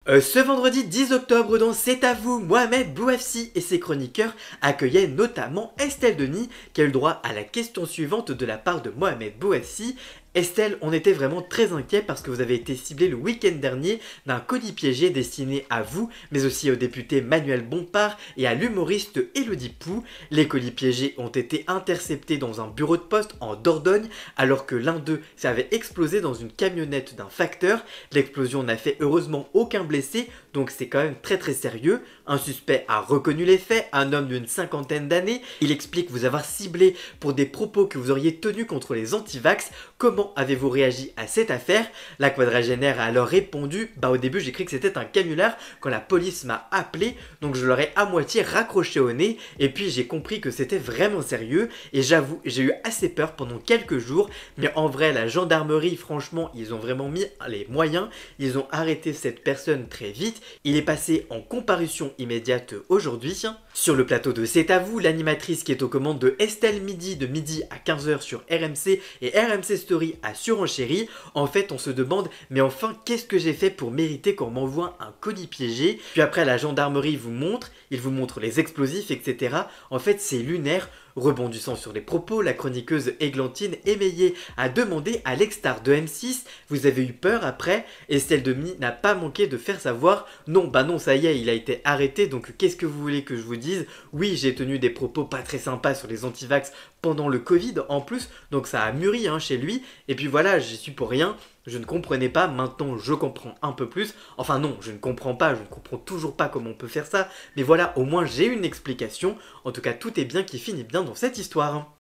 Ce vendredi 10 octobre dans C'est à vous, Mohamed Bouafsi et ses chroniqueurs accueillaient notamment Estelle Denis qui a eu le droit à la question suivante de la part de Mohamed Bouafsi. Estelle, on était vraiment très inquiets parce que vous avez été ciblé le week-end dernier d'un colis piégé destiné à vous, mais aussi au député Manuel Bompard et à l'humoriste Élodie Pou. Les colis piégés ont été interceptés dans un bureau de poste en Dordogne, alors que l'un d'eux s'avait explosé dans une camionnette d'un facteur. L'explosion n'a fait heureusement aucun blessé, donc c'est quand même très sérieux. Un suspect a reconnu les faits, un homme d'une cinquantaine d'années. Il explique vous avoir ciblé pour des propos que vous auriez tenus contre les antivax. Comment avez-vous réagi à cette affaire? La quadragénaire a alors répondu au début j'ai cru que c'était un canular quand la police m'a appelé, donc je leur ai à moitié raccroché au nez et puis j'ai compris que c'était vraiment sérieux et j'avoue j'ai eu assez peur pendant quelques jours, mais en vrai la gendarmerie franchement ils ont vraiment mis les moyens, ils ont arrêté cette personne très vite, il est passé en comparution immédiate aujourd'hui. Sur le plateau de C'est à vous, l'animatrice qui est aux commandes de Estelle Midi de midi à 15h sur RMC et RMC Story à Surenchéri. En fait, on se demande, mais enfin, qu'est-ce que j'ai fait pour mériter qu'on m'envoie un colis piégé? Puis après, la gendarmerie vous montre, il vous montre les explosifs, etc. En fait, c'est lunaire. Rebondissant sur les propos, la chroniqueuse Églantine Émeillé a demandé à l'ex-star de M6 « Vous avez eu peur après ?» Estelle Denis n'a pas manqué de faire savoir « Non, non, ça y est, il a été arrêté, donc qu'est-ce que vous voulez que je vous dise? Oui, j'ai tenu des propos pas très sympas sur les antivax pendant le Covid en plus, donc ça a mûri chez lui, et puis voilà, j'y suis pour rien. Je ne comprenais pas, maintenant je comprends un peu plus. Enfin non, je ne comprends pas, je ne comprends toujours pas comment on peut faire ça. Mais voilà, au moins j'ai une explication. En tout cas, tout est bien qui finit bien dans cette histoire.